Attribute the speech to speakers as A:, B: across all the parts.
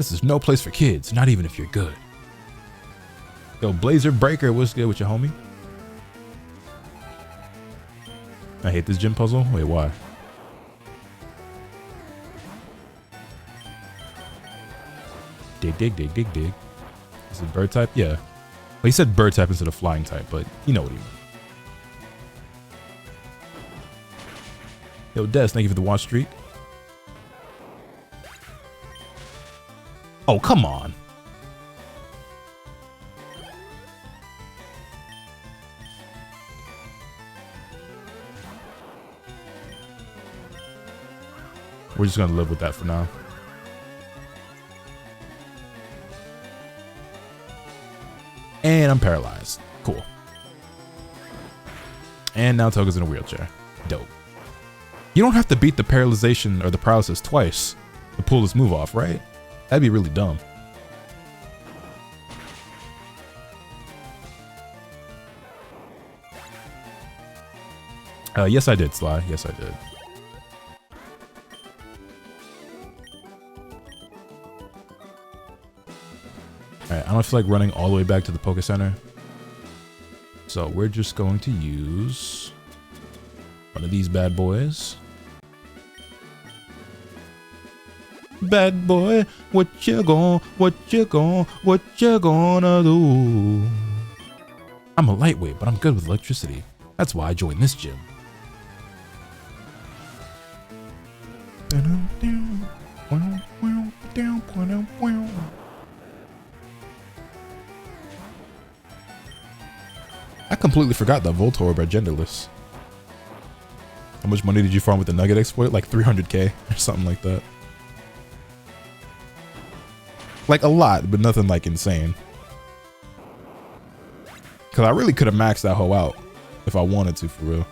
A: This is no place for kids, not even if you're good. Yo, Blazer Breaker, what's good with your homie? I hate this gym puzzle. Wait, why? Dig, dig, dig, dig, dig. Is it bird type? Yeah. Well, he said bird type instead of flying type, but you know what he meant. Yo, Des, thank you for the watch streak. Oh, come on. We're just gonna live with that for now. And I'm paralyzed. Cool. And now Toga's in a wheelchair. Dope. You don't have to beat the paralyzation or the paralysis twice to pull this move off, right? That'd be really dumb. Yes, I did, Sly. Yes, I did. Alright, I don't feel like running all the way back to the Poké Center. So we're just going to use one of these bad boys. Bad boy, what you gonna do? I'm a lightweight, but I'm good with electricity. That's why I joined this gym. I completely forgot that Voltorb are genderless. How much money did you farm with the Nugget exploit? Like 300k or something like that. Like a lot, but nothing like insane. Cause I really could have maxed that hoe out if I wanted to, for real.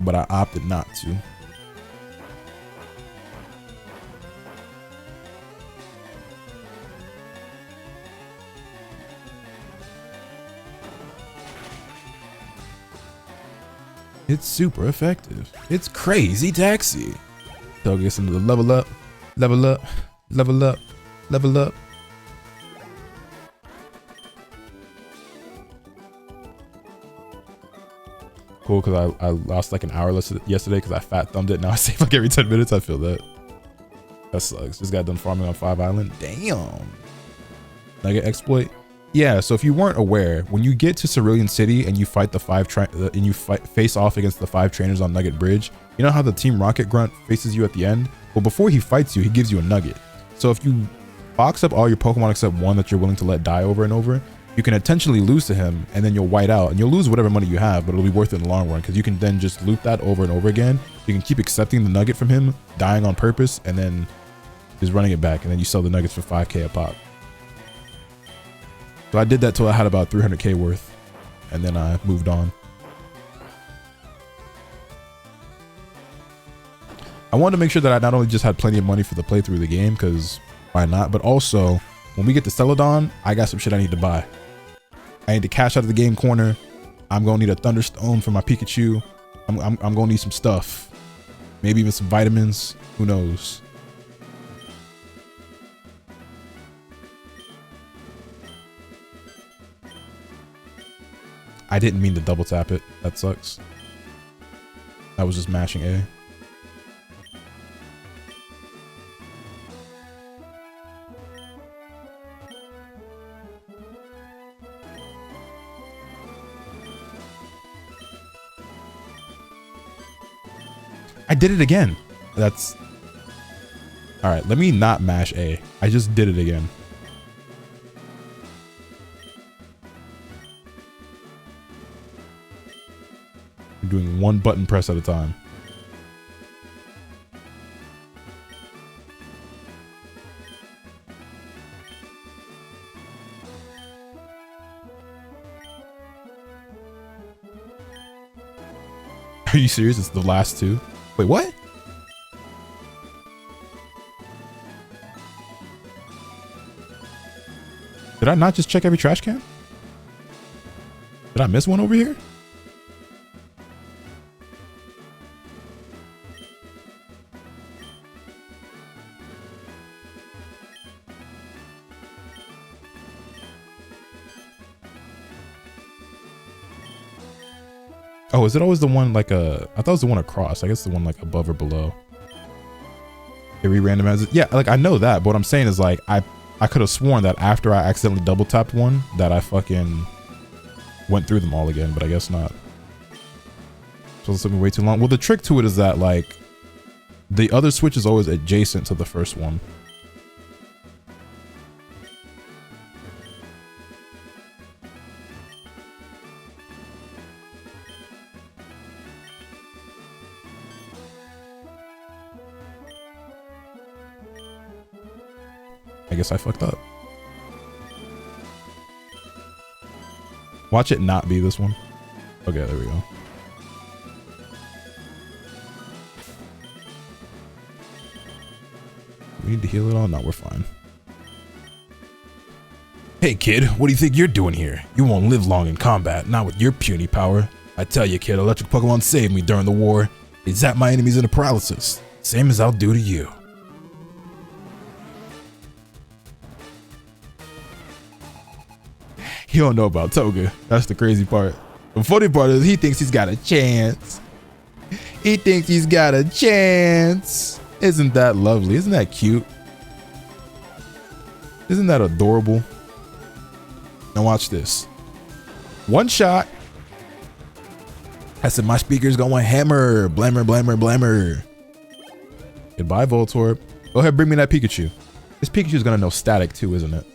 A: But I opted not to. It's super effective. It's crazy taxi. So gets into the level up, level up, level up, level up. Cool, because I lost like an hour yesterday because I fat thumbed it. Now I save like every 10 minutes. I feel that. That sucks. Just got done farming on 5 Island. Damn. Nugget exploit. Yeah, so if you weren't aware, when you get to Cerulean City and you fight the face off against the 5 trainers on Nugget Bridge, you know how the Team Rocket Grunt faces you at the end? Well, before he fights you, he gives you a nugget. So if you box up all your Pokemon except one that you're willing to let die over and over, you can intentionally lose to him and then you'll white out and you'll lose whatever money you have, but it'll be worth it in the long run because you can then just loop that over and over again. You can keep accepting the nugget from him, dying on purpose, and then just running it back, and then you sell the nuggets for 5k a pop. So I did that till I had about 300k worth, and then I moved on. I wanted to make sure that I not only just had plenty of money for the playthrough of the game, because why not, but also when we get to Celadon, I got some shit I need to buy. I need to cash out of the game corner. I'm gonna need a Thunderstone for my Pikachu. I'm gonna need some stuff, maybe even some vitamins. Who knows? I didn't mean to double tap it. That sucks. I was just mashing A. I did it again. That's... Alright, let me not mash A. I just did it again. I'm doing one button press at a time. Are you serious? It's the last two? Wait, what? Did I not just check every trash can? Did I miss one over here? Oh, is it always the one like a? I thought it was the one across. I guess the one like above or below. It re-randomizes it. Yeah, like I know that, but what I'm saying is like I could have sworn that after I accidentally double tapped one that I fucking went through them all again, but I guess not. So this took me way too long. Well, the trick to it is that like the other switch is always adjacent to the first one. I guess I fucked up. Watch it not be this one. Okay, there we go. We need to heal it all? No, we're fine. Hey kid, what do you think you're doing here? You won't live long in combat, not with your puny power. I tell you kid, electric Pokemon saved me during the war. They zapped my enemies into paralysis. Same as I'll do to you. He don't know about Toga. That's the crazy part. The funny part is he thinks he's got a chance. He thinks he's got a chance. Isn't that lovely? Isn't that cute? Isn't that adorable? Now watch this. One shot. I said my speaker's going hammer. Blammer, blammer, blammer. Goodbye, Voltorb. Go ahead, bring me that Pikachu. This Pikachu's gonna know static too, isn't it?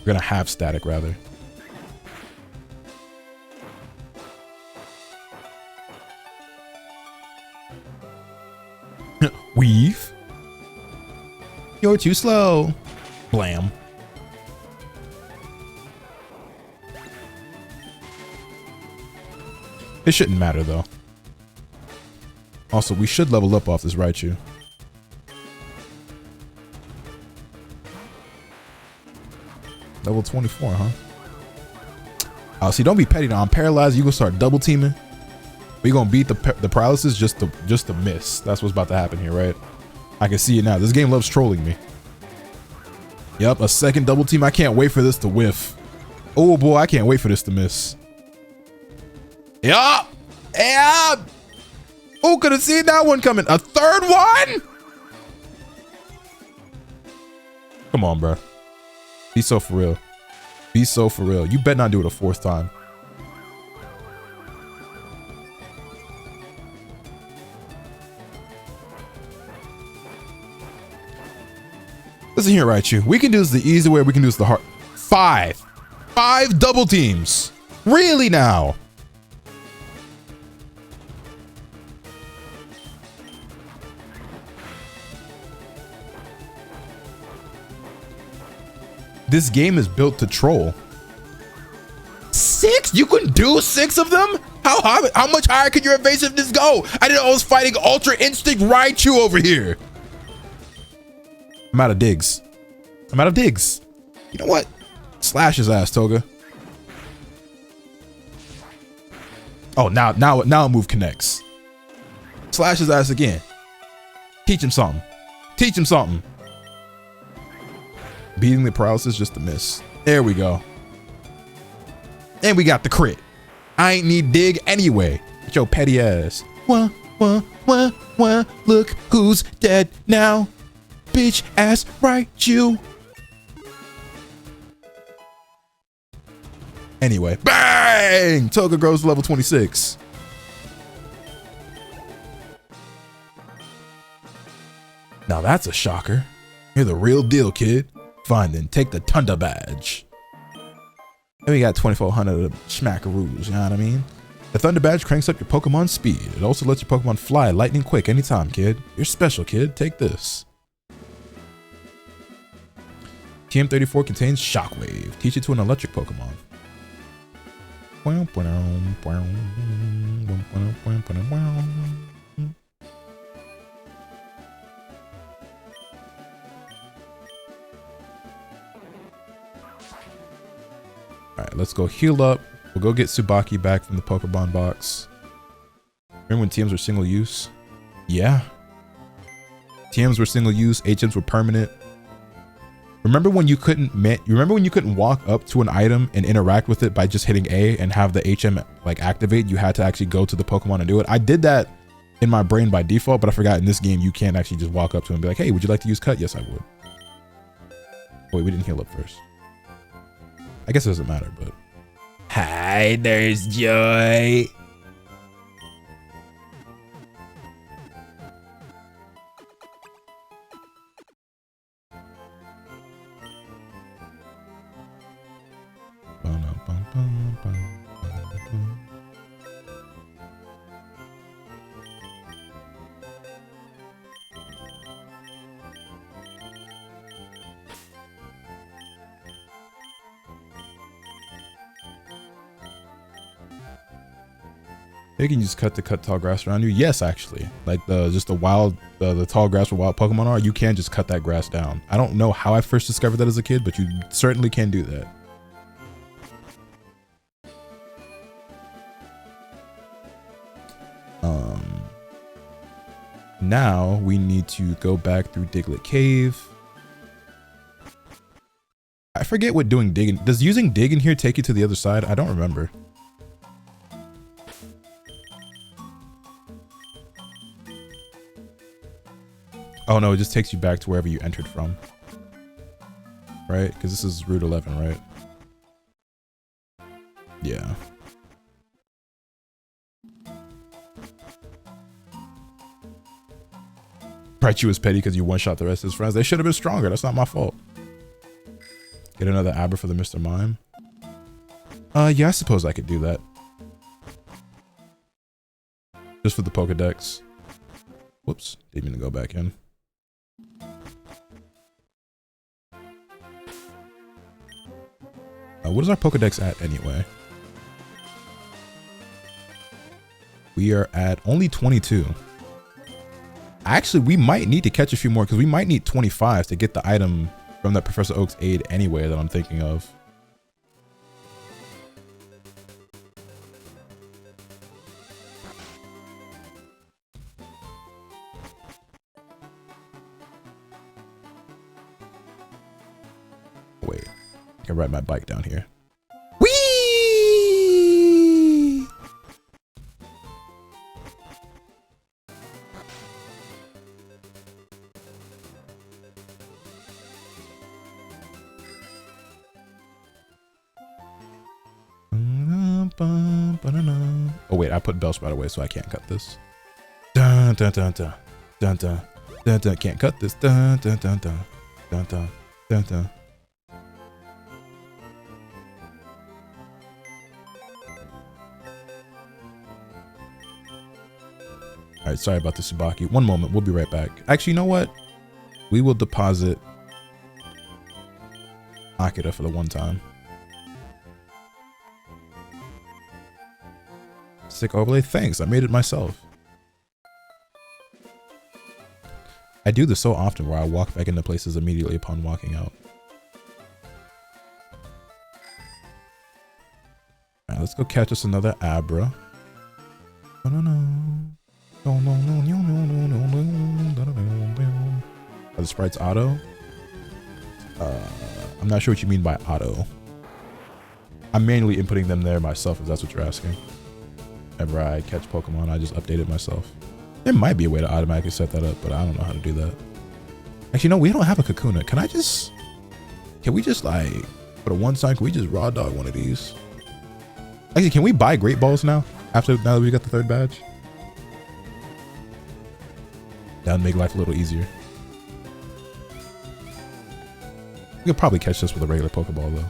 A: We're gonna have static rather. Weave. You're too slow. Blam. It shouldn't matter though. Also, we should level up off this Raichu. Level 24, huh? Oh, see, don't be petty now. I'm paralyzed. You gonna start double teaming. We gonna beat the paralysis just to miss. That's what's about to happen here, right? I can see it now. This game loves trolling me. Yep, a second double team. I can't wait for this to whiff. Oh boy, I can't wait for this to miss. Yup. Yeah. Who could have seen that one coming? A third one? Come on, bro. Be so for real. Be so for real. You better not do it a fourth time. Listen here, Raichu. We can do this the easy way. We can do this the hard. Five double teams. Really now? This game is built to troll. 6? You couldn't do 6 of them? How much higher could your evasiveness go? I didn't know I was fighting Ultra Instinct Raichu over here. I'm out of digs. I'm out of digs. You know what? Slash his ass, Toga. Oh, now a move connects. Slash his ass again. Teach him something. Teach him something. Beating the paralysis just to miss. There we go. And we got the crit. I ain't need dig anyway. With your petty ass. Wah, wah, wah, wah. Look who's dead now. Bitch ass Raichu. Anyway, bang! Toga grows to level 26. Now that's a shocker. You're the real deal, kid. Fine then, take the Tunda badge. And we got 2400 of the smackaroos, you know what I mean? The Thunder badge cranks up your Pokemon speed. It also lets your Pokemon fly lightning quick anytime, kid. You're special, kid. Take this. TM34 contains Shockwave. Teach it to an electric Pokemon. Alright, let's go heal up. We'll go get Tsubaki back from the Pokemon box. Remember when TMs were single use? Yeah. TMs were single use, HMs were permanent. Remember when you couldn't walk up to an item and interact with it by just hitting A and have the HM like activate? You had to actually go to the Pokemon and do it. I did that in my brain by default, but I forgot in this game you can't actually just walk up to him and be like, hey, would you like to use cut? Yes, I would. Wait, we didn't heal up first. I guess it doesn't matter, but. Hi, there's Joy. They can just cut tall grass around you. Yes, actually, like the tall grass where wild Pokemon are, you can just cut that grass down. I don't know how I first discovered that as a kid, but you certainly can do that. Now we need to go back through Diglett Cave. I forget what doing digging. Does using dig in here take you to the other side? I don't remember. Oh no, it just takes you back to wherever you entered from. Right? Because this is Route 11, right? Yeah. Raichu was petty because you one-shot the rest of his friends. They should have been stronger. That's not my fault. Get another Abra for the Mr. Mime. Yeah, I suppose I could do that. Just for the Pokedex. Whoops. Didn't mean to go back in. What is our Pokedex at anyway? We are at only 22. Actually, we might need to catch a few more because we might need 25 to get the item from that Professor Oak's aid anyway that I'm thinking of. Wait, I can ride my bike down here. Oh wait, I put Bellsprout away, so I can't cut this. Dun dun dun dun dun dun dun dun. Can't cut this. Dun dun dun dun dun dun dun dun. All right, sorry about the Tsubaki. One moment, we'll be right back. Actually, you know what? We will deposit Akira for the one time. Sick overlay, thanks. I made it myself. I do this so often where I walk back into places immediately upon walking out. Alright, let's go catch us another Abra. Are the sprites auto? I'm not sure what you mean by auto. I'm manually inputting them there myself, if that's what you're asking. Whenever I catch Pokemon, I just update it myself. There might be a way to automatically set that up, but I don't know how to do that. Actually, no, we don't have a Kakuna. Can we just like, for the one time, can we just raw dog one of these? Actually, can we buy Great Balls now? Now that we got the third badge? That would make life a little easier. We could probably catch this with a regular Pokeball though.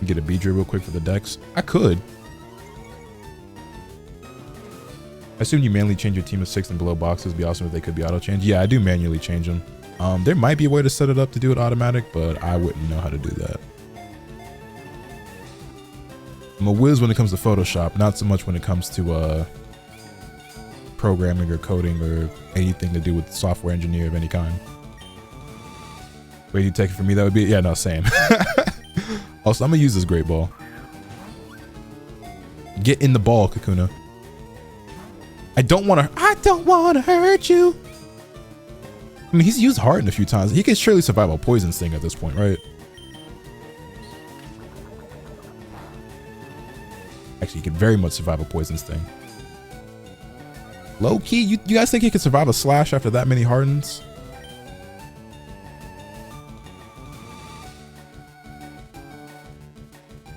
A: Get a Beedrill real quick for the Dex. I could. I assume you manually change your team of 6 and below boxes. It'd be awesome if they could be auto changed. Yeah, I do manually change them. There might be a way to set it up to do it automatic, but I wouldn't know how to do that. I'm a whiz when it comes to Photoshop, not so much when it comes to programming or coding or anything to do with software engineer of any kind. Wait, you take it from me? That would be, yeah, no, same. Also, I'm gonna use this Great Ball. Get in the ball, Kakuna. I don't want to hurt you. I mean, he's used Harden a few times. He can surely survive a Poison Sting at this point, right? Actually, he can very much survive a Poison Sting. Low key, you guys think he could survive a Slash after that many Hardens?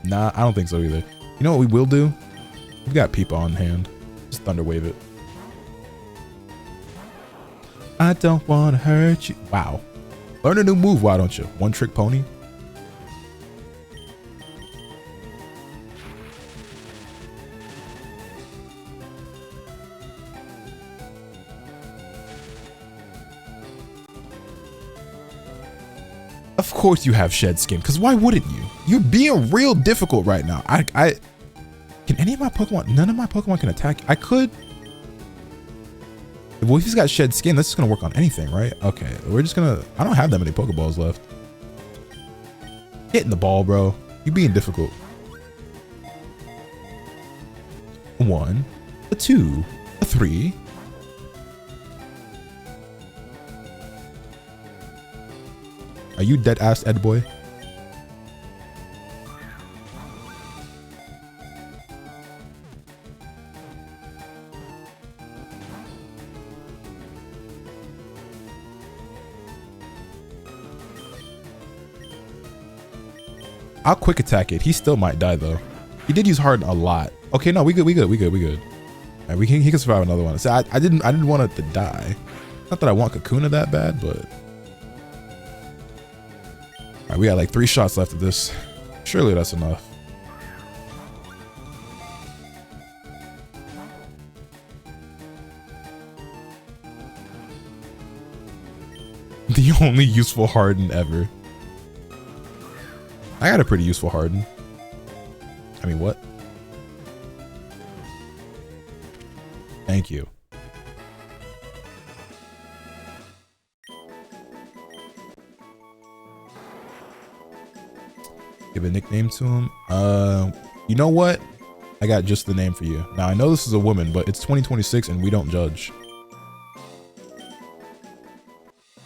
A: Nah, I don't think so either. You know what we will do? We've got Peepa on hand. Just Thunder Wave it. I don't want to hurt you. Wow. Learn a new move, why don't you? One Trick Pony. Of course you have Shed Skin, because why wouldn't you? You're being real difficult right now. Can any of my Pokemon, none of my Pokemon can attack? I could. Well, if he's got Shed Skin, that's just gonna work on anything, right? Okay, we're just gonna, I don't have that many Pokeballs left. Get in the ball, bro. You're being difficult. 1, a 2, a 3. Are you dead ass, Ed boy? I'll quick attack it. He still might die though. He did use Harden a lot. Okay, no, we good. All right, he can survive another one. So I didn't want it to die. Not that I want Kakuna that bad, but. All right, we got like 3 shots left of this. Surely that's enough. The only useful Harden ever. I got a pretty useful Harden. I mean, what? Thank you. Give a nickname to him. You know what? I got just the name for you. Now I know this is a woman, but it's 2026 and we don't judge.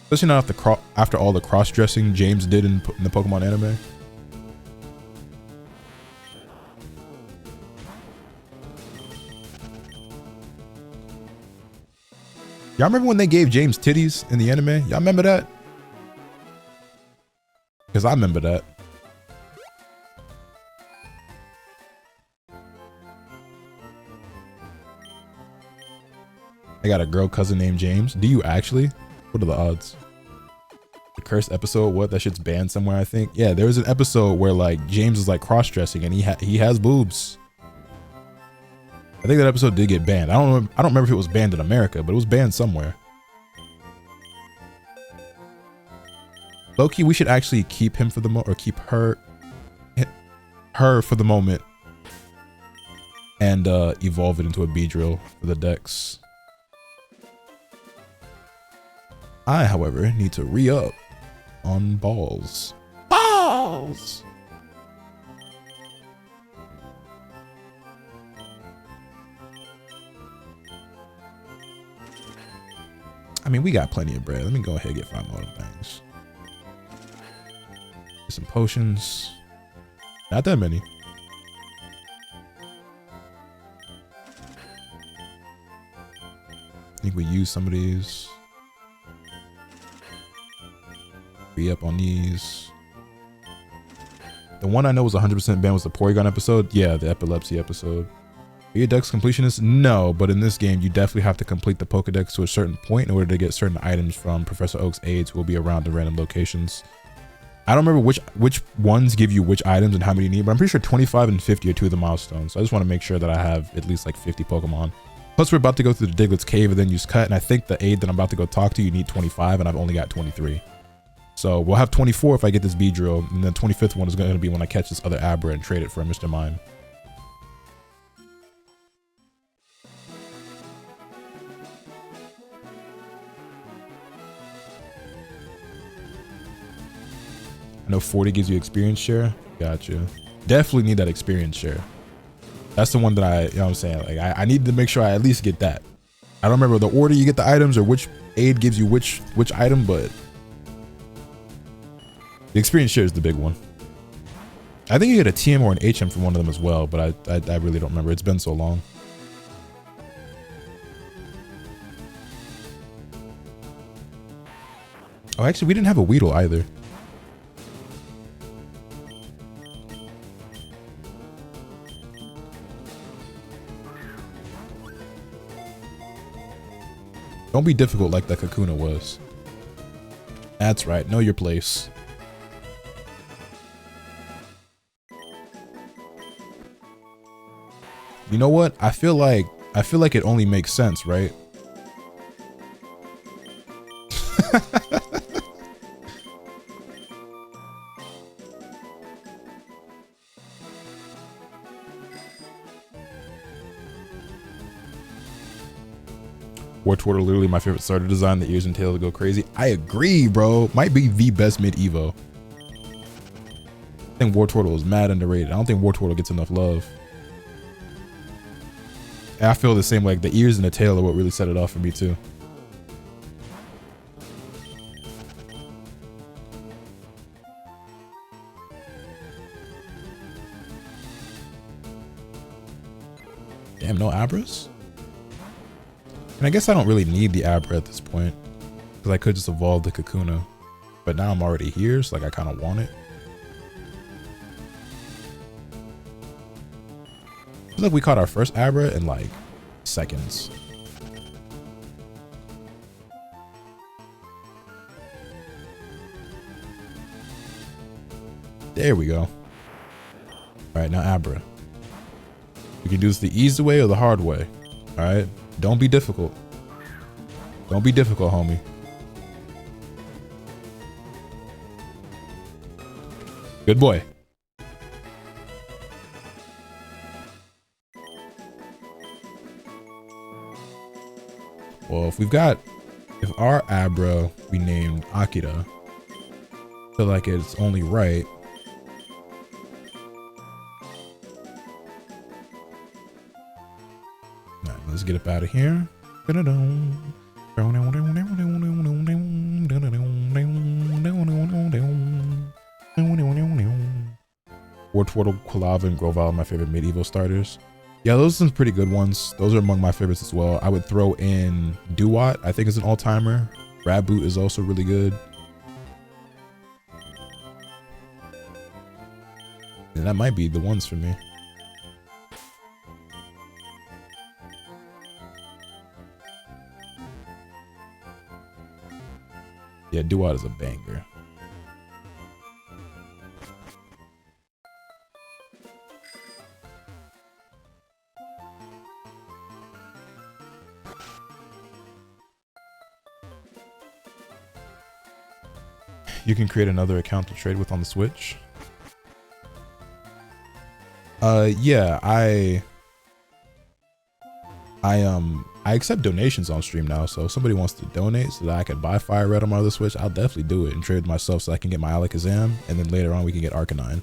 A: Especially not after all the cross-dressing James did in the Pokemon anime. Y'all remember when they gave James titties in the anime? Y'all remember that? Because I remember that. I got a girl cousin named James. Do you actually? What are the odds? The cursed episode? What? That shit's banned somewhere, I think. Yeah, there was an episode where like James is like cross-dressing and he has boobs. I think that episode did get banned. I don't remember if it was banned in America, but it was banned somewhere. Loki, we should actually keep him for the moment, or keep her for the moment, and evolve it into a Beedrill for the Dex. I, however, need to re-up on balls. Balls! I mean, we got plenty of bread. Let me go ahead and get 5 more of them things. Get some potions. Not that many. I think we use some of these. Re-up on these. The one I know was 100% banned was the Porygon episode. Yeah, the epilepsy episode. Are you a Dex completionist? No, but in this game, you definitely have to complete the Pokedex to a certain point in order to get certain items from Professor Oak's aides who will be around in random locations. I don't remember which ones give you which items and how many you need, but I'm pretty sure 25 and 50 are 2 of the milestones. So I just want to make sure that I have at least like 50 Pokemon. Plus, we're about to go through the Diglett's Cave and then use Cut, and I think the aid that I'm about to go talk to, you need 25, and I've only got 23. So we'll have 24 if I get this Beedrill, and the 25th one is going to be when I catch this other Abra and trade it for a Mr. Mime. I know 40 gives you experience share. Gotcha. Definitely need that experience share. That's the one that I, you know what I'm saying? Like I need to make sure I at least get that. I don't remember the order you get the items or which aid gives you which item, but the experience share is the big one. I think you get a TM or an HM from one of them as well, but I really don't remember. It's been so long. Oh, actually, we didn't have a Weedle either. Don't be difficult like the Kakuna was. That's right. Know your place. You know what? I feel like it only makes sense, right? Wartortle, literally my favorite starter design. The ears and tails go crazy. I agree, bro. Might be the best mid Evo. I think Wartortle is mad underrated. I don't think Wartortle gets enough love. And I feel the same. Like the ears and the tail are what really set it off for me too. Damn, no Abras? And I guess I don't really need the Abra at this point, because I could just evolve the Kakuna. But now I'm already here, so like I kind of want it. I feel like we caught our first Abra in like seconds. There we go. All right, now Abra. We can do this the easy way or the hard way. All right. Don't be difficult. Don't be difficult, homie. Good boy. Well, if our Abra we named Akira, I feel like it's only right. Let's get up out of here. Wartortle, Quilava, and Grovyle are my favorite medieval starters. Yeah, those are some pretty good ones. Those are among my favorites as well. I would throw in Duat, I think is an all-timer. Raboot is also really good. And that might be the ones for me. Yeah, Duat is a banger. You can create another account to trade with on the Switch. Yeah, I accept donations on stream now, so if somebody wants to donate so that I can buy Fire Red on my other Switch, I'll definitely do it and trade myself so I can get my Alakazam, and then later on we can get Arcanine.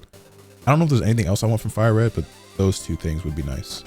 A: I don't know if there's anything else I want from Fire Red, but those two things would be nice.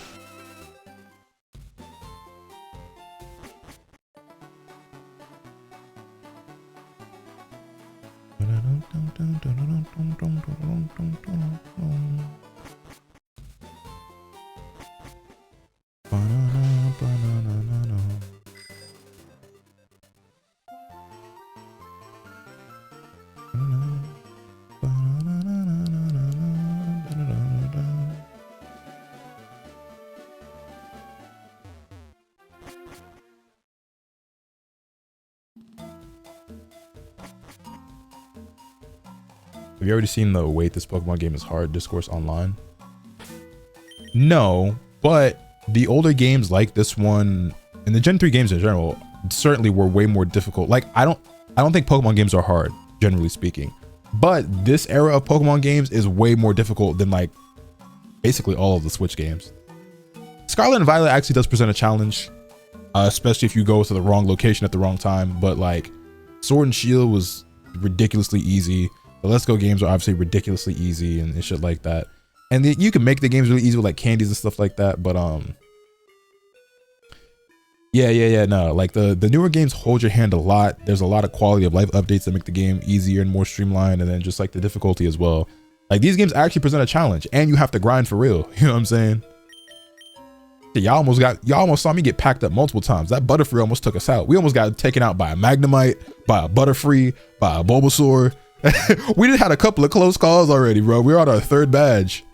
A: Have you already seen the "Wait, this Pokemon game is hard" discourse online? No, but the older games like this one, and the Gen 3 games in general, certainly were way more difficult. Like I don't think Pokemon games are hard, generally speaking. But this era of Pokemon games is way more difficult than like basically all of the Switch games. Scarlet and Violet actually does present a challenge, especially if you go to the wrong location at the wrong time. But like Sword and Shield was ridiculously easy. The Let's Go games are obviously ridiculously easy and shit like that. And you can make the games really easy with like candies and stuff like that, but no, like the newer games hold your hand a lot. There's a lot of quality of life updates that make the game easier and more streamlined, and then just like the difficulty as well. Like these games actually present a challenge, and you have to grind for real. You know what I'm saying? Y'all almost saw me get packed up multiple times. That Butterfree almost took us out. We almost got taken out by a Magnemite, by a Butterfree, by a Bulbasaur. We did had a couple of close calls already, bro. We were on our 3rd badge.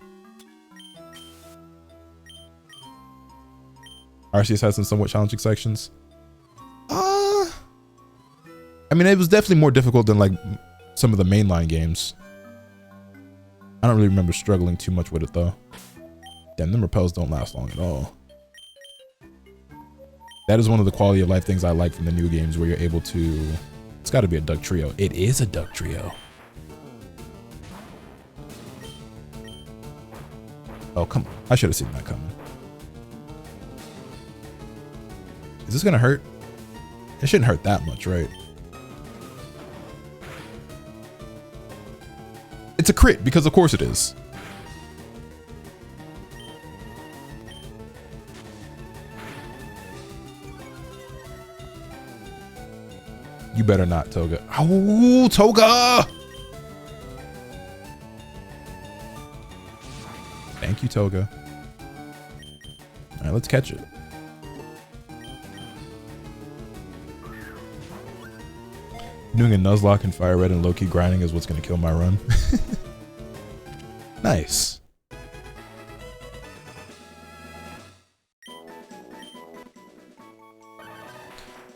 A: Arceus has some somewhat challenging sections. I mean, it was definitely more difficult than like some of the mainline games. I don't really remember struggling too much with it though. Damn, them repels don't last long at all. That is one of the quality of life things I like from the new games, where you're able to, it's got to be a duck trio. It is a duck trio. Oh, come on. I should have seen that coming. Is this gonna hurt? It shouldn't hurt that much, right? It's a crit, because of course it is. You better not, Toga. Oh, Toga! Thank you, Toga. All right, let's catch it. Doing a Nuzlocke and Fire Red and low-key grinding is what's going to kill my run. Nice.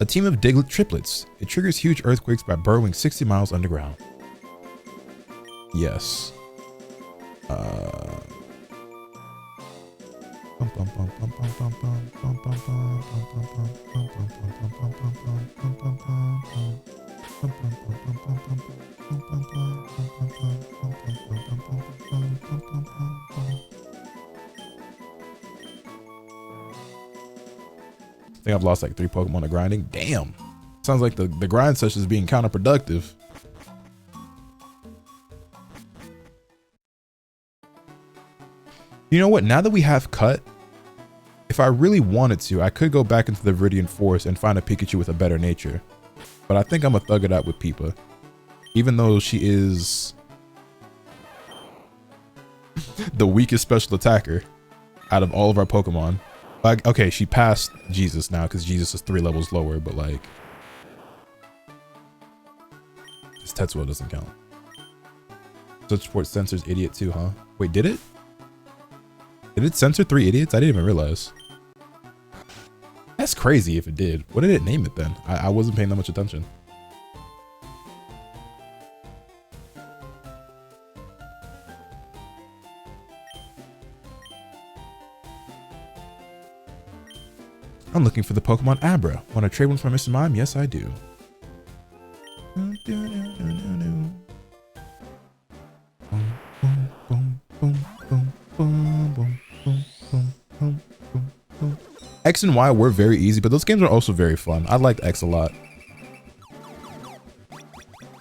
A: A team of Diglett triplets. It triggers huge earthquakes by burrowing 60 miles underground. Yes. I think I've lost like 3 Pokemon to grinding. Damn. Sounds like the grind session is being counterproductive. You know what? Now that we have Cut, if I really wanted to, I could go back into the Viridian Forest and find a Pikachu with a better nature. But I think I'm gonna thug it out with Peepa. Even though she is the weakest special attacker out of all of our Pokemon. Like, okay, she passed Jesus now because Jesus is 3 levels lower, but like, this Tetsuo doesn't count. Such support censors idiot too, huh? Wait, did it? Did it censor 3 idiots? I didn't even realize. That's crazy if it did. What did it name it then? I wasn't paying that much attention. I'm looking for the Pokemon Abra. Want to trade one for Mr. Mime? Yes, I do. X and Y were very easy, but those games are also very fun. I liked X a lot.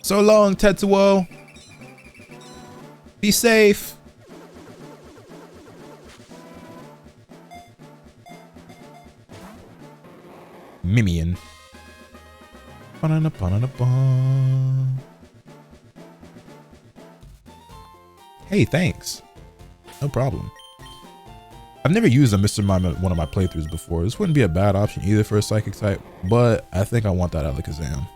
A: So long, Tetsuo. Be safe. Mimian. Hey, thanks. No problem. I've never used a Mr. Mime in one of my playthroughs before. This wouldn't be a bad option either for a psychic type, but I think I want that Alakazam.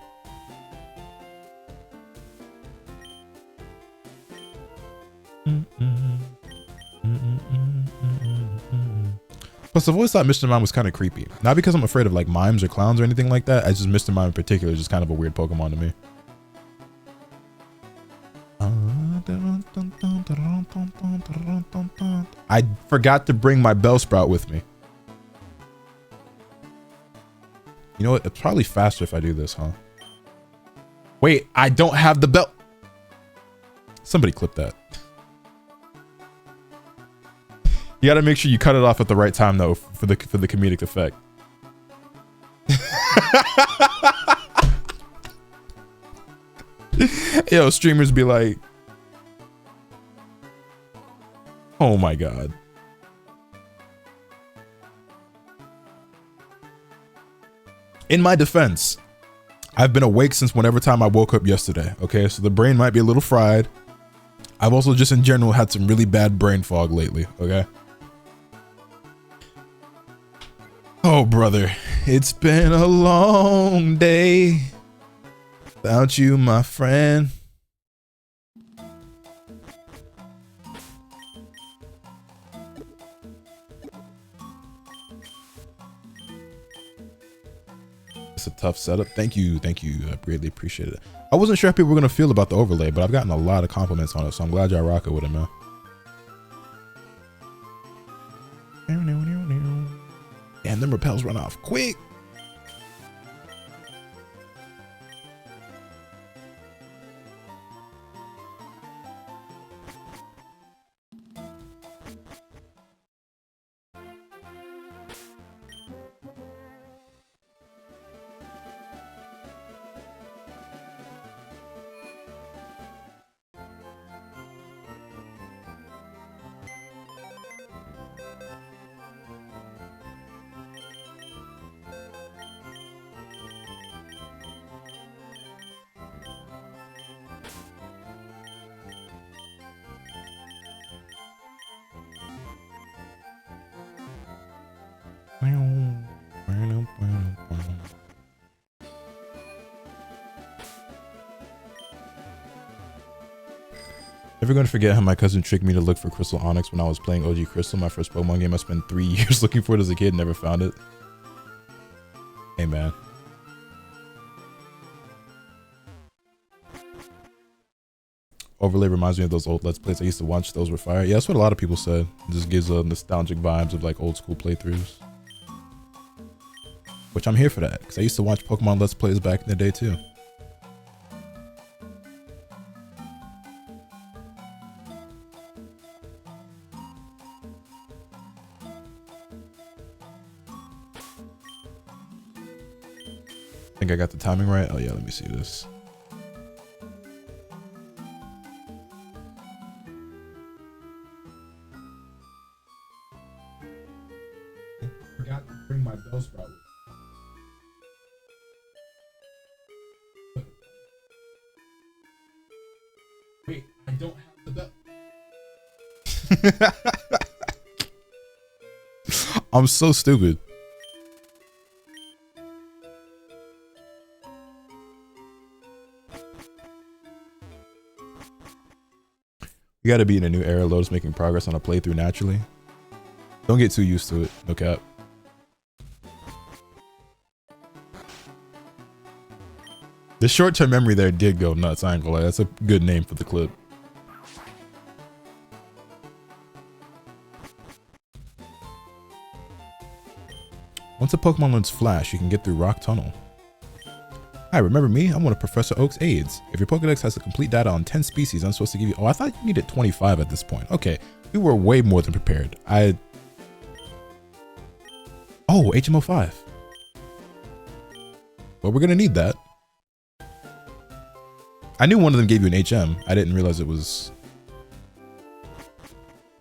A: Plus, I've always thought Mr. Mime was kind of creepy. Not because I'm afraid of like mimes or clowns or anything like that. It's just Mr. Mime in particular is just kind of a weird Pokemon to me. I forgot to bring my Bellsprout with me. You know what? It's probably faster if I do this, huh? Wait, I don't have the bell. Somebody clip that. You got to make sure you cut it off at the right time, though, for the comedic effect. Yo, streamers be like, Oh my god. In my defense, I've been awake since whenever time I woke up yesterday. Okay, so the brain might be a little fried. I've also just in general had some really bad brain fog lately. Okay. Oh brother, it's been a long day without you, my friend. It's a tough setup. Thank you. I greatly appreciate it. I wasn't sure how people were gonna feel about the overlay, but I've gotten a lot of compliments on it, so I'm glad y'all rock it with it, man. Damn, them repels run off quick. Never gonna forget how my cousin tricked me to look for Crystal Onyx when I was playing OG Crystal, my first Pokemon game. I spent 3 years looking for it as a kid, never found it. Hey man. Overlay reminds me of those old Let's Plays I used to watch. Those were fire. Yeah, that's what a lot of people said. It just gives nostalgic vibes of like old school playthroughs. Which I'm here for that, because I used to watch Pokemon Let's Plays back in the day too. I think I got the timing right. Oh yeah, let me see this. Forgot to bring my Bellsprout. Wait, I don't have the bell. I'm so stupid. You gotta be in a new era. Lotus making progress on a playthrough naturally. Don't get too used to it. No cap. The short-term memory there did go nuts. I ain't gonna lie. That's a good name for the clip. Once a Pokemon learns Flash, you can get through Rock Tunnel. Hi, remember me? I'm one of Professor Oak's aides. If your Pokedex has the complete data on 10 species, I'm supposed to give you... Oh, I thought you needed 25 at this point. Okay, we were way more than prepared. Oh, HM05. Well, we're gonna need that. I knew one of them gave you an HM. I didn't realize it was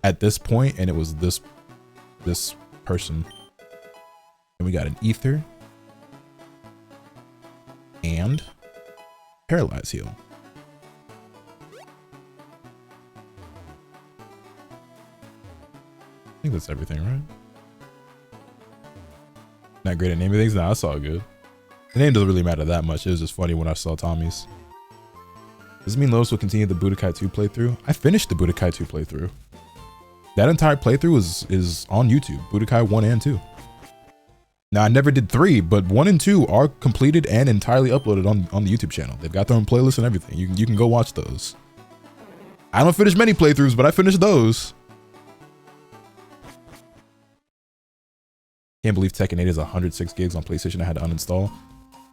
A: at this point, and it was this person. And we got an Ether. And Paralyze Heal. I think that's everything, right? Not great at naming things? Nah, that's all good. The name doesn't really matter that much. It was just funny when I saw Tommy's. Does this mean Lotus will continue the Budokai 2 playthrough? I finished the Budokai 2 playthrough. That entire playthrough is on YouTube. Budokai 1 and 2. Now, I never did 3, but 1 and 2 are completed and entirely uploaded on the YouTube channel. They've got their own playlists and everything. You can go watch those. I don't finish many playthroughs, but I finished those. Can't believe Tekken 8 is 106 gigs on PlayStation. I had to uninstall.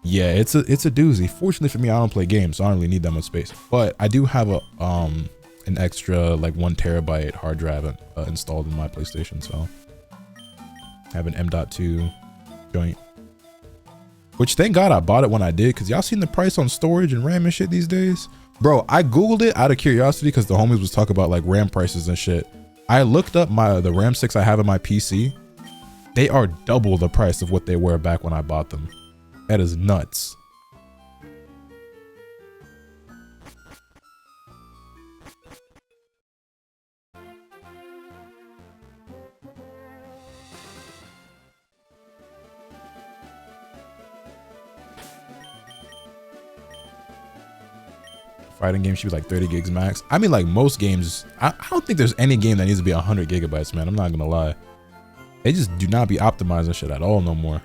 A: Yeah, it's a doozy. Fortunately for me, I don't play games, so I don't really need that much space. But I do have an extra like 1 terabyte hard drive installed in my PlayStation, so I have an M.2 joint. Which thank God I bought it when I did, because y'all seen the price on storage and RAM and shit these days? Bro, I Googled it out of curiosity because the homies was talking about like RAM prices and shit. I looked up the RAM sticks I have in my PC. They are double the price of what they were back when I bought them. That is nuts. Fighting game should be like 30 gigs max. I mean, like most games, I don't think there's any game that needs to be 100 gigabytes, man. I'm not gonna lie. They just do not be optimizing shit at all no more.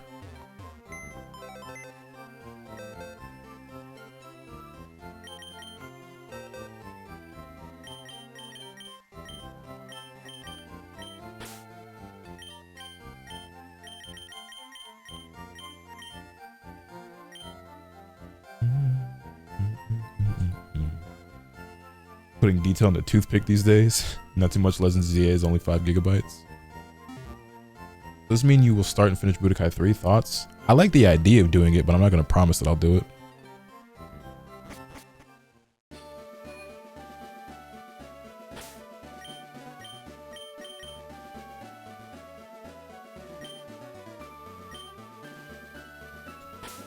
A: Putting detail in the toothpick these days. Not too much. Legends ZA is only 5 gigabytes. Does this mean you will start and finish Budokai 3? Thoughts? I like the idea of doing it, but I'm not going to promise that I'll do it.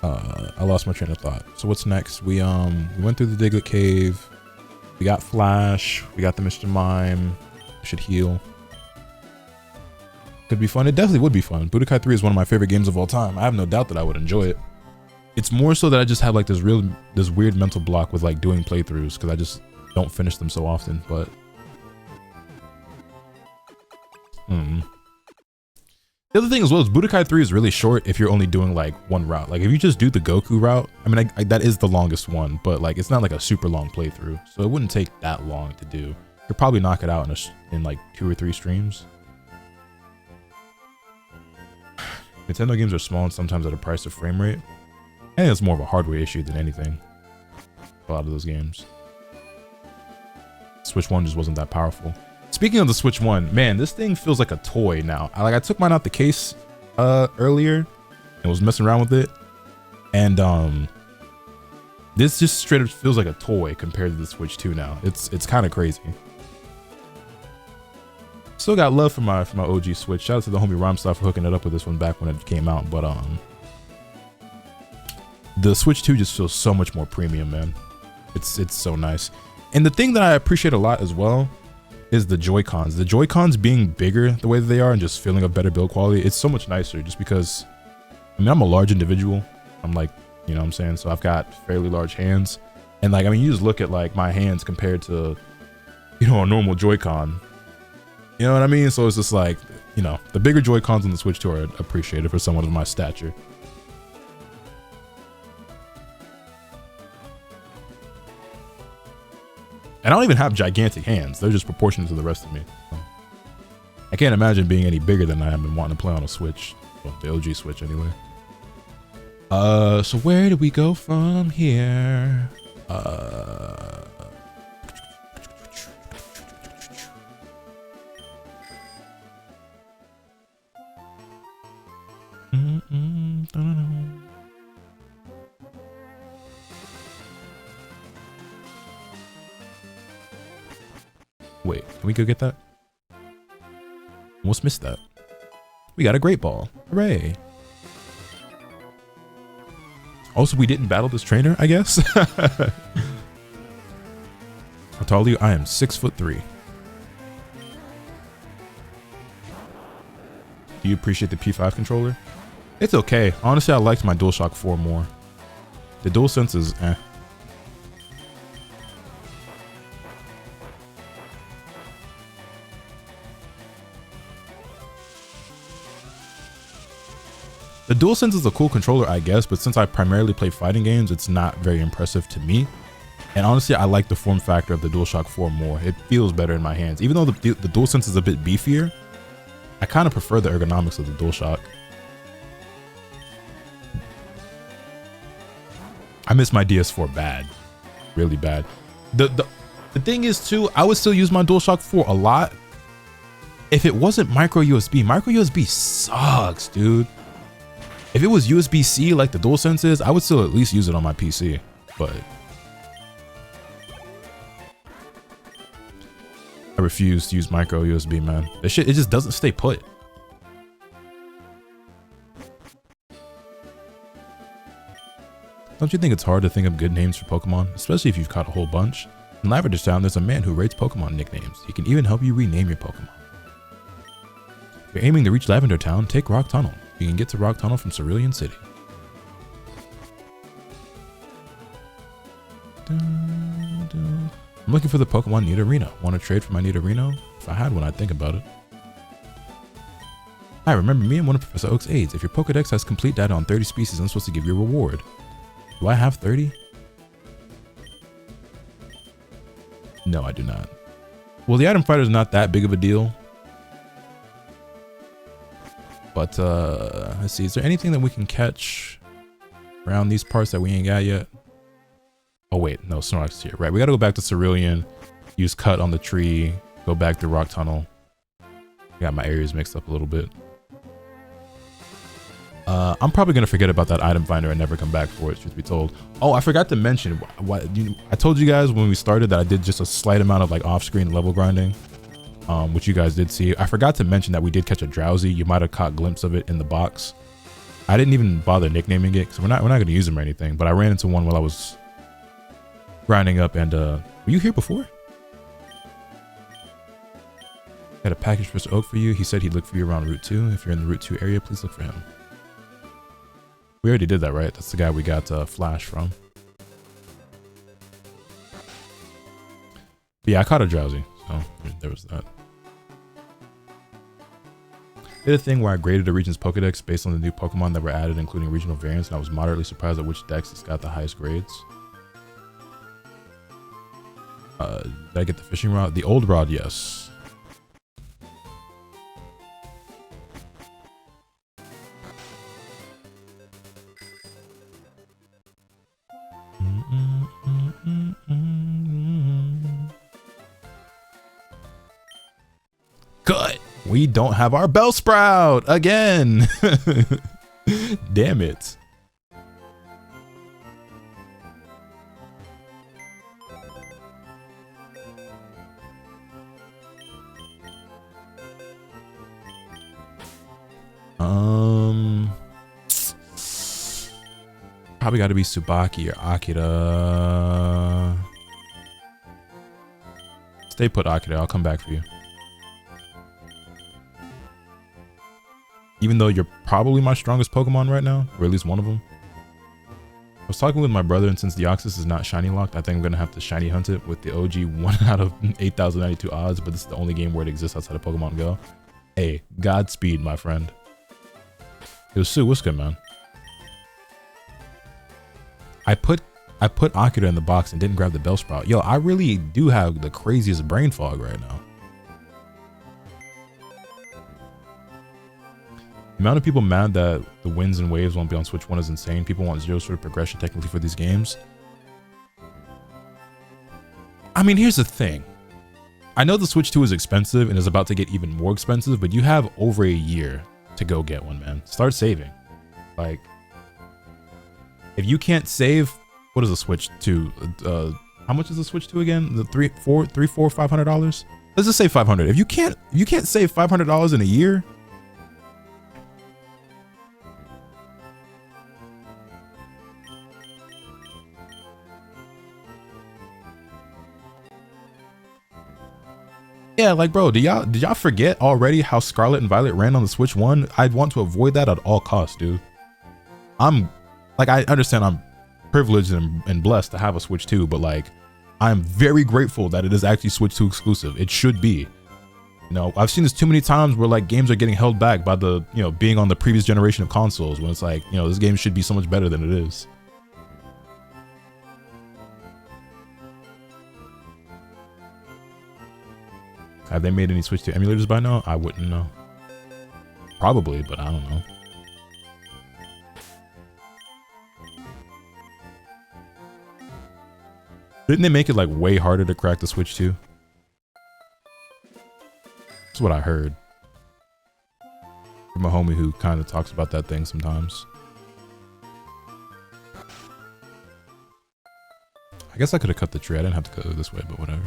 A: I lost my train of thought. So what's next? We went through the Diglett Cave. We got Flash. We got the Mr. Mime. Should heal. Could be fun. It definitely would be fun. Budokai 3 is one of my favorite games of all time. I have no doubt that I would enjoy it. It's more so that I just have like this weird mental block with like doing playthroughs because I just don't finish them so often. But the other thing as well is Budokai 3 is really short if you're only doing like one route. Like if you just do the Goku route, I mean, that is the longest one, but like it's not like a super long playthrough, so it wouldn't take that long to do. You'll probably knock it out in like 2 or 3 streams. Nintendo games are small and sometimes at a price of frame rate. I think it's more of a hardware issue than anything. A lot of those games. Switch 1 just wasn't that powerful. Speaking of the Switch 1, man, this thing feels like a toy now. I took mine out the case earlier and was messing around with it. And this just straight up feels like a toy compared to the Switch 2 now. It's kind of crazy. Still got love for my OG Switch. Shout out to the homie Rhymestar for hooking it up with this one back when it came out. But the Switch 2 just feels so much more premium, man. It's so nice. And the thing that I appreciate a lot as well is the Joy-Cons. The Joy-Cons being bigger the way that they are and just feeling a better build quality, it's so much nicer just because, I mean, I'm a large individual. I'm like, you know what I'm saying? So I've got fairly large hands. And like, I mean, you just look at like my hands compared to, you know, a normal Joy-Con. You know what I mean? So it's just like, you know, the bigger Joy-Cons on the Switch 2 are appreciated for someone of my stature. And I don't even have gigantic hands. They're just proportionate to the rest of me. So I can't imagine being any bigger than I am and wanting to play on a Switch. Well, the OG Switch anyway. So where do we go from here? Wait, can we go get that? Almost missed that. We got a great ball. Hooray. Also, we didn't battle this trainer, I guess. How tall are you? I am 6'3". Do you appreciate the P5 controller? It's okay. Honestly, I liked my DualShock 4 more. The DualSense is eh. The DualSense is a cool controller, I guess, but since I primarily play fighting games, it's not very impressive to me. And honestly, I like the form factor of the DualShock 4 more. It feels better in my hands. Even though the DualSense is a bit beefier, I kind of prefer the ergonomics of the DualShock. I miss my DS4 bad. Really bad. The thing is, too, I would still use my DualShock 4 a lot if it wasn't micro USB. Micro USB sucks, dude. If it was USB-C like the DualSense is, I would still at least use it on my PC, but I refuse to use micro USB, man. This shit, it just doesn't stay put. Don't you think it's hard to think of good names for Pokemon, especially if you've caught a whole bunch? In Lavender Town, there's a man who rates Pokemon nicknames. He can even help you rename your Pokemon. If you're aiming to reach Lavender Town, take Rock Tunnel. You can get to Rock Tunnel from Cerulean City. I'm looking for the Pokemon Nidorino. Want to trade for my Nidorino? If I had one, I'd think about it. Hi, remember me? I'm one of Professor Oak's aides. If your Pokedex has complete data on 30 species, I'm supposed to give you a reward. Do I have 30? No, I do not. Well, the item fighter is not that big of a deal. But, let's see. Is there anything that we can catch around these parts that we ain't got yet? Oh, wait. No, Snorlax is here. Right, we gotta go back to Cerulean, use Cut on the tree, go back through Rock Tunnel. Got my areas mixed up a little bit. I'm probably gonna forget about that item finder and never come back for it, truth be told. Oh, I forgot to mention, I told you guys when we started that I did just a slight amount of like off-screen level grinding, which you guys did see. I forgot to mention that we did catch a Drowsy. You might have caught a glimpse of it in the box. I didn't even bother nicknaming it because we're not gonna use him or anything. But I ran into one while I was grinding up, and were you here before? Got a package for Mr. Oak for you. He said he'd look for you around Route 2. If you're in the Route 2 area, please look for him. We already did that, right? That's the guy we got Flash from. But yeah, I caught a Drowsy, so there was that. Did a thing where I graded a region's Pokedex based on the new Pokemon that were added, including regional variants, and I was moderately surprised at which dex has got the highest grades. Did I get the fishing rod? The old rod, yes. Cut! We don't have our Bellsprout again! Damn it. Probably got to be Tsubaki or Akira. Stay put, Akira. I'll come back for you. Even though you're probably my strongest Pokemon right now, or at least one of them. I was talking with my brother, and since Deoxys is not shiny locked, I think I'm gonna have to shiny hunt it with the OG 1 out of 8,092 odds. But this is the only game where it exists outside of Pokemon Go. Hey, Godspeed, my friend. Yo, Sue, what's good, man? I put Akira in the box and didn't grab the Bellsprout. Yo, I really do have the craziest brain fog right now. The amount of people mad that the winds and waves won't be on Switch 1 is insane. People want zero sort of progression technically for these games. I mean, here's the thing. I know the Switch 2 is expensive and is about to get even more expensive, but you have over a year to go get one, man. Start saving. Like, if you can't save, what is a Switch 2? How much is the Switch 2 again? The $500? Let's just say 500. If you can't save $500 in a year, yeah, like, bro, did y'all forget already how Scarlet and Violet ran on the Switch 1? I'd want to avoid that at all costs, dude. I understand I'm privileged and blessed to have a Switch 2, but like, I'm very grateful that it is actually Switch 2 exclusive. It should be. You know, I've seen this too many times where like games are getting held back by the, you know, being on the previous generation of consoles when it's like, you know, this game should be so much better than it is. Have they made any Switch 2 emulators by now? I wouldn't know. Probably, but I don't know. Didn't they make it like way harder to crack the Switch 2? That's what I heard from a homie who kind of talks about that thing sometimes. I guess I could have cut the tree. I didn't have to cut it this way, but whatever.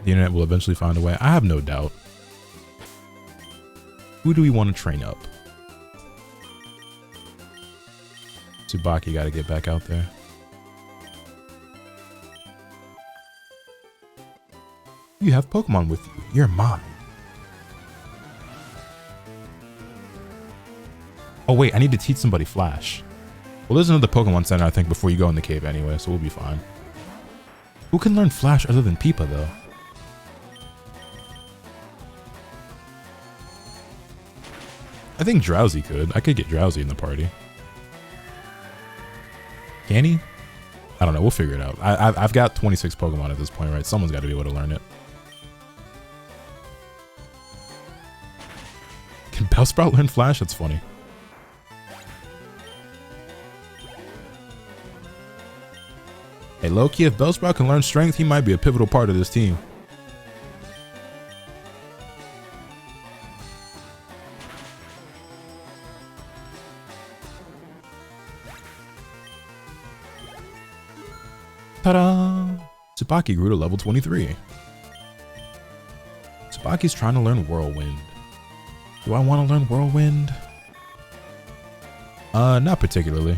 A: The internet will eventually find a way. I have no doubt. Who do we want to train up? Tsubaki got to get back out there. You have Pokemon with you. You're mine. Oh wait, I need to teach somebody Flash. Well, there's another Pokemon Center, I think, before you go in the cave anyway, so we'll be fine. Who can learn Flash other than Peepa, though? I think Drowsy could. I could get Drowsy in the party. Can he? I don't know. We'll figure it out. I've got 26 Pokemon at this point, right? Someone's got to be able to learn it. Can Bellsprout learn Flash? That's funny. Hey, Loki, if Bellsprout can learn Strength, he might be a pivotal part of this team. Ta-da! Tsubaki grew to level 23. Tsubaki's trying to learn Whirlwind. Do I want to learn Whirlwind? Not particularly.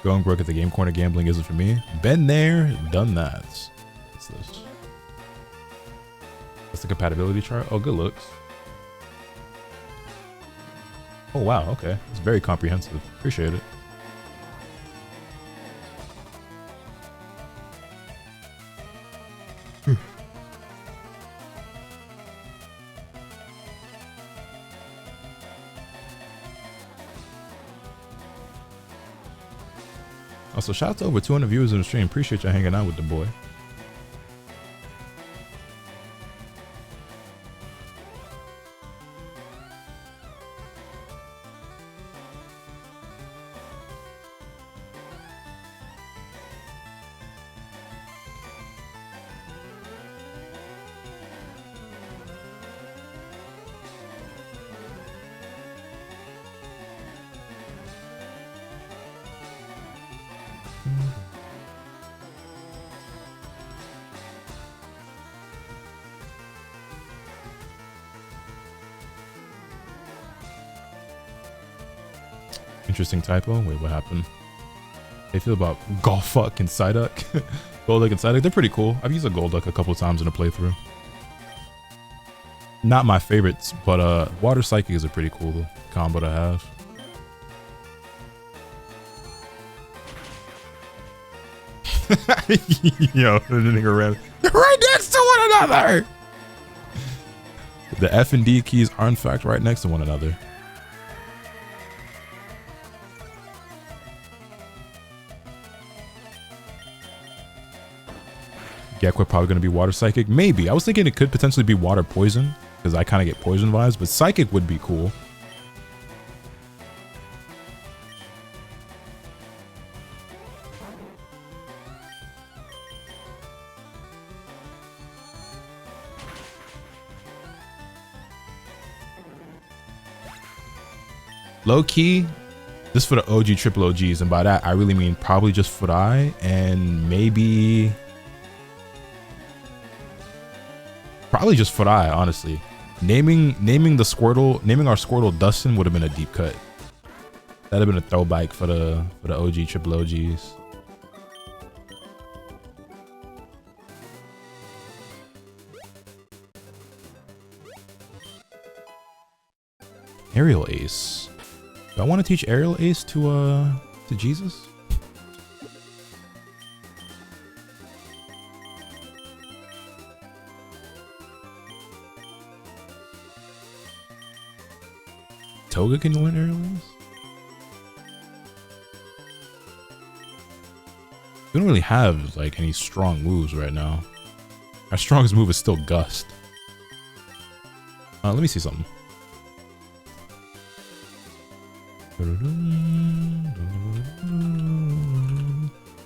A: Going broke at the game corner gambling isn't for me. Been there, done that. What's this? What's the compatibility chart? Oh, good looks. Oh, wow, okay. It's very comprehensive. Appreciate it. Also, shout out to over 200 viewers in the stream. Appreciate y'all hanging out with the boy. Interesting typo. Wait, what happened? How do you feel about Golfuck and Psyduck? Golduck and Psyduck, they're pretty cool. I've used a Golduck a couple times in a playthrough. Not my favorites, but Water Psychic is a pretty cool combo to have. Yo, the nigga ran right next to one another. The F and D keys are in fact right next to one another. Gekko probably going to be Water Psychic. Maybe. I was thinking it could potentially be Water Poison, because I kind of get Poison vibes, but Psychic would be cool. Low key, this for the OG triple OGs, and by that I really mean probably just Furai and maybe probably just Furai, honestly. Naming our Squirtle Dustin would have been a deep cut. That'd have been a throwback for the OG triple OGs. Aerial Ace. Do I want to teach Aerial Ace to Jesus? Toga can learn Aerial Ace? We don't really have like any strong moves right now. Our strongest move is still Gust. Let me see something.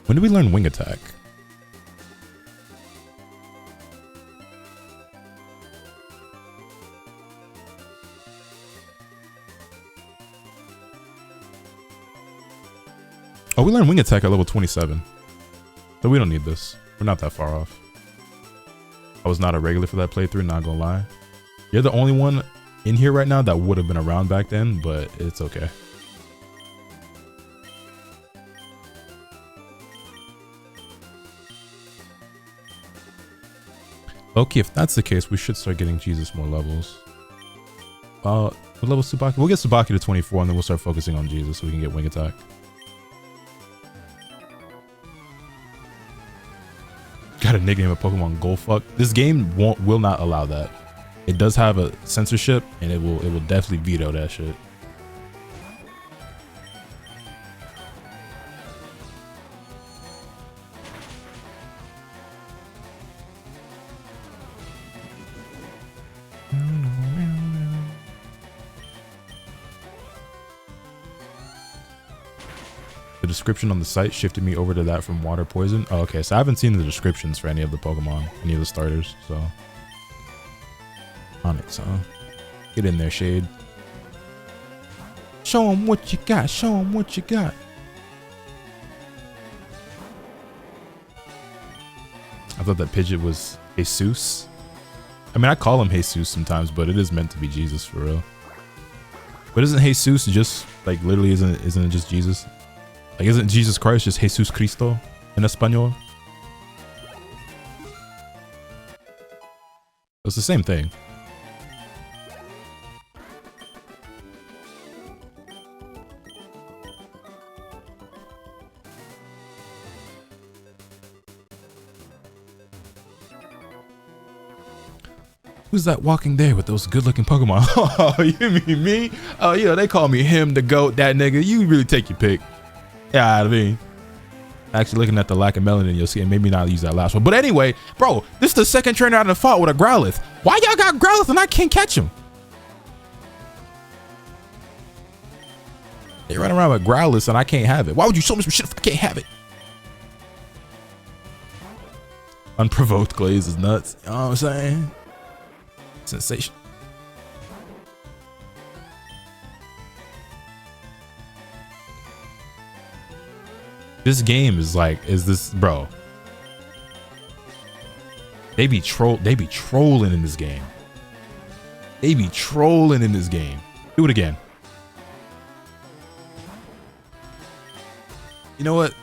A: When did we learn Wing Attack? Oh, we learned Wing Attack at level 27. So we don't need this. We're not that far off. I was not a regular for that playthrough, not gonna lie. You're the only one in here right now that would have been around back then, but it's okay. Okay, if that's the case, we should start getting Jesus more levels. What level Tsubaki? We'll get Tsubaki to 24 and then we'll start focusing on Jesus so we can get Wing Attack. Got a nickname of Pokemon Goldfuck. This game will not allow that. It does have a censorship and it will definitely veto that shit. The description on the site shifted me over to that from water poison. Oh, okay, so I haven't seen the descriptions for any of the Pokemon, any of the starters, so. Onyx, huh? Get in there, Shade. Show them what you got, show them what you got. I thought that Pidgeot was Jesus. I mean, I call him Jesus sometimes, but it is meant to be Jesus for real. But isn't Jesus just, like, literally isn't it just Jesus? Like, isn't Jesus Christ just Jesus Cristo in Espanol? It's the same thing. Who's that walking there with those good-looking Pokemon? Oh, you mean me? Oh, yeah, they call me him, the goat, that nigga. You really take your pick. Yeah, I mean, actually looking at the lack of melanin, you'll see, and maybe not use that last one. But anyway, bro, this is the second trainer out of the fought with a Growlithe. Why y'all got Growlithe and I can't catch him? They run around with Growlithe and I can't have it. Why would you show me some shit if I can't have it? Unprovoked glaze is nuts. You know what I'm saying? Sensation. This game is like, bro? They be trolling in this game. They be trolling in this game. Do it again. You know what?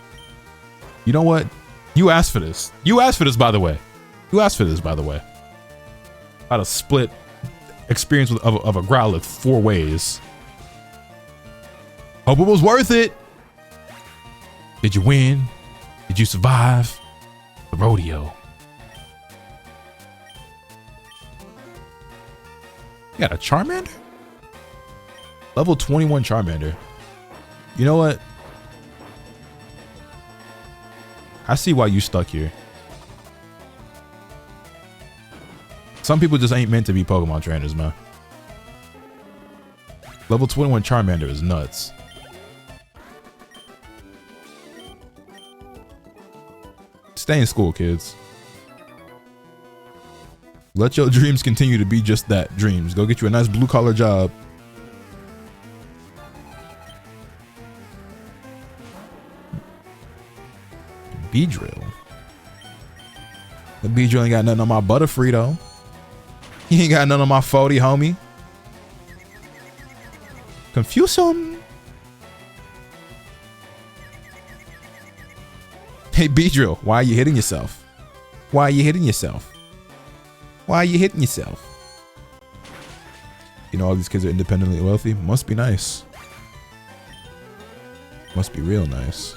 A: You know what? You asked for this. You asked for this, by the way. You asked for this, by the way. How to split experience of a Growlithe 4 ways. Hope it was worth it. Did you win? Did you survive the rodeo? You got a Charmander? Level 21 Charmander. You know what? I see why you stuck here. Some people just ain't meant to be Pokemon trainers, man. Level 21 Charmander is nuts. Stay in school, kids. Let your dreams continue to be just that, dreams. Go get you a nice blue-collar job. Beedrill. The Beedrill ain't got nothing on my Butterfree, though. He ain't got nothing on my 40, homie. Confuse him. Hey, Beedrill, why are you hitting yourself? Why are you hitting yourself? Why are you hitting yourself? You know, all these kids are independently wealthy. Must be nice. Must be real nice.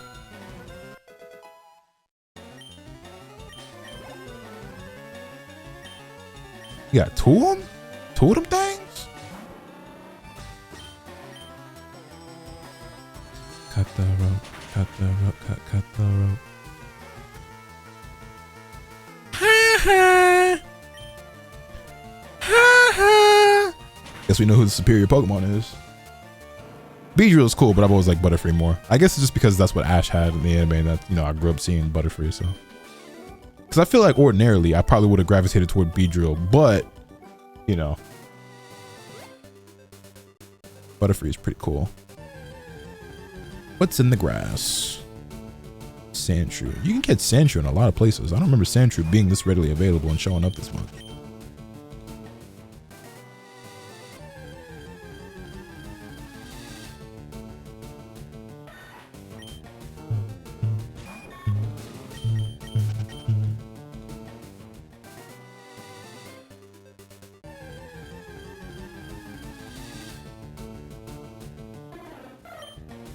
A: You got two of them? Two of them things? Cut the rope, cut the rope, cut the rope. Ha ha! Ha ha! Guess we know who the superior Pokemon is. Beedrill is cool, but I've always liked Butterfree more. I guess it's just because that's what Ash had in the anime, and that, you know, I grew up seeing Butterfree, so. Because I feel like ordinarily I probably would have gravitated toward Beedrill, but you know, Butterfree is pretty cool. What's in the grass? Sandshrew. You can get Sandshrew in a lot of places. I don't remember Sandshrew being this readily available and showing up this much.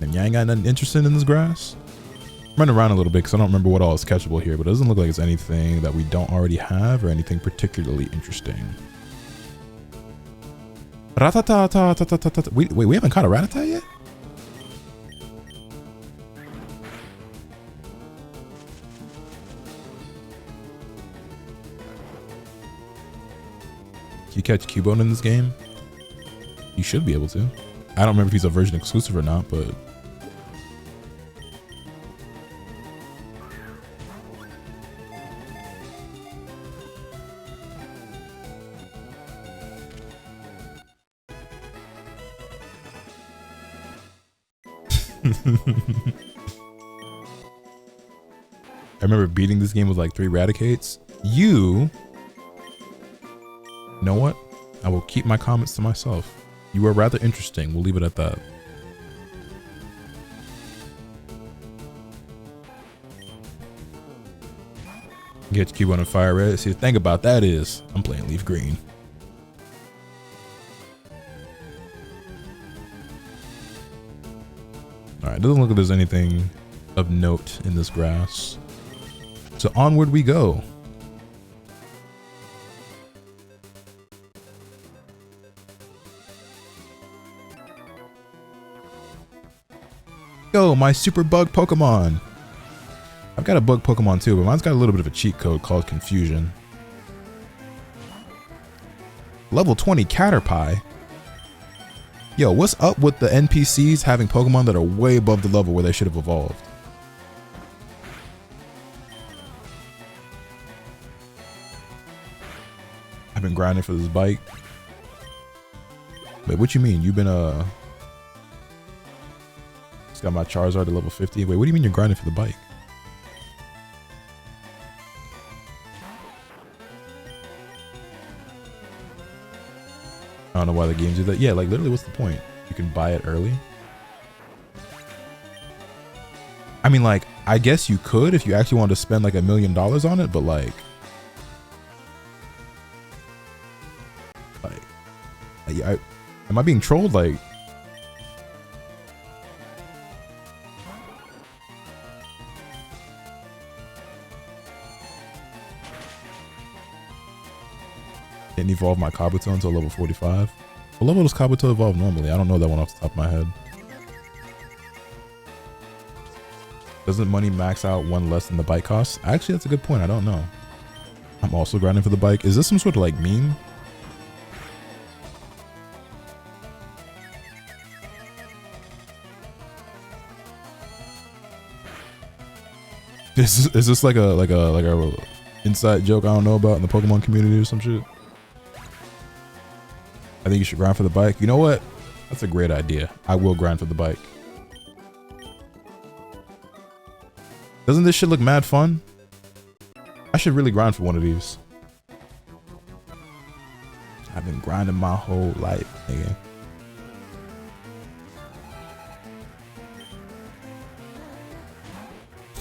A: And you ain't got nothing interesting in this grass? I'm running around a little bit because I don't remember what all is catchable here, but it doesn't look like it's anything that we don't already have or anything particularly interesting. Ratata. Wait, we haven't caught a Ratata yet? Can you catch Cubone in this game? You should be able to. I don't remember if he's a version exclusive or not, but... I remember beating this game with like 3 Raticates. You know what? I will keep my comments to myself. You are rather interesting. We'll leave it at that. Get Cubone on Fire Red. See, the thing about that is I'm playing Leaf Green. Alright, doesn't look like there's anything of note in this grass. So onward we go. Go, my super bug Pokemon. I've got a bug Pokemon too, but mine's got a little bit of a cheat code called Confusion. Level 20 Caterpie. Yo, what's up with the NPCs having Pokemon that are way above the level where they should have evolved? I've been grinding for this bike. Wait, what you mean? You've been Just got my Charizard to level 50. Wait, what do you mean you're grinding for the bike? I don't know why the games do that. Yeah, like literally what's the point? You can buy it early. I mean, like, I guess you could if you actually wanted to spend like $1 million on it, but like am I being trolled? Like, didn't evolve my Kabuto until level 45. What level does Kabuto evolve normally? I don't know that one off the top of my head. Doesn't money max out one less than the bike costs? Actually, that's a good point. I don't know. I'm also grinding for the bike. Is this some sort of like meme? Is this like a inside joke I don't know about in the Pokemon community or some shit? I think you should grind for the bike. You know what? That's a great idea. I will grind for the bike. Doesn't this shit look mad fun? I should really grind for one of these. I've been grinding my whole life, nigga.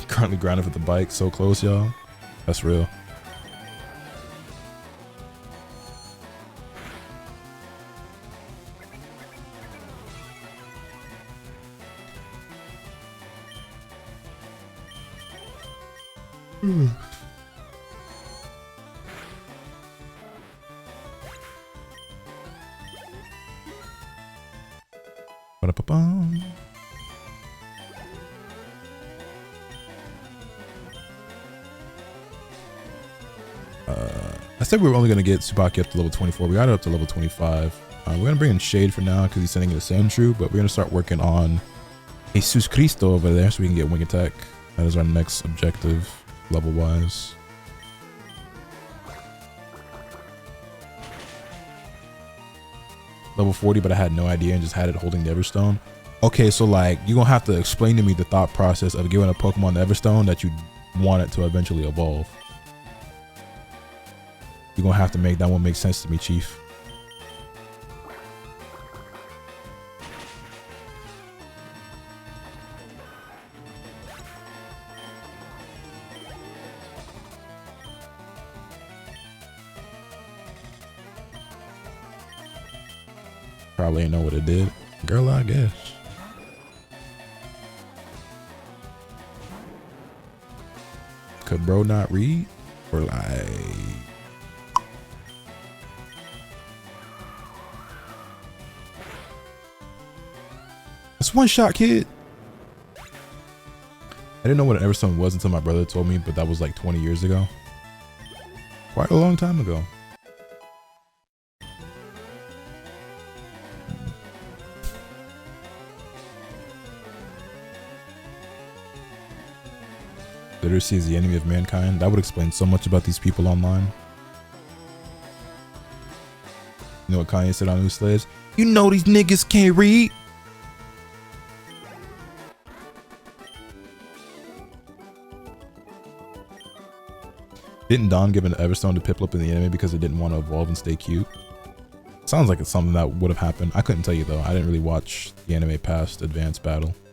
A: Currently grinding for the bike. So close, y'all. That's real. I said we were only going to get Tsubaki up to level 24. We got it up to level 25. We're going to bring in Shade for now because he's sending it to Sandshrew, but we're going to start working on Jesus Cristo over there so we can get Wing Attack. That is our next objective, level-wise. Level 40, but I had no idea and just had it holding the Everstone. Okay, so like you're gonna have to explain to me the thought process of giving a Pokemon the Everstone that you want it to eventually evolve. You're gonna have to make that one make sense to me, Chief. Probably ain't know what it did. Girl, I guess. Could bro not read? Or like... It's one shot, kid. I didn't know what an Everstone was until my brother told me, but that was like 20 years ago. Quite a long time ago. Literacy is the enemy of mankind. That would explain so much about these people online. You know what Kanye said on New Slaves? You know these niggas can't read. Didn't Don give an Everstone to Piplup in the anime because it didn't want to evolve and stay cute? Sounds like it's something that would have happened. I couldn't tell you though. I didn't really watch the anime past Advanced Battle.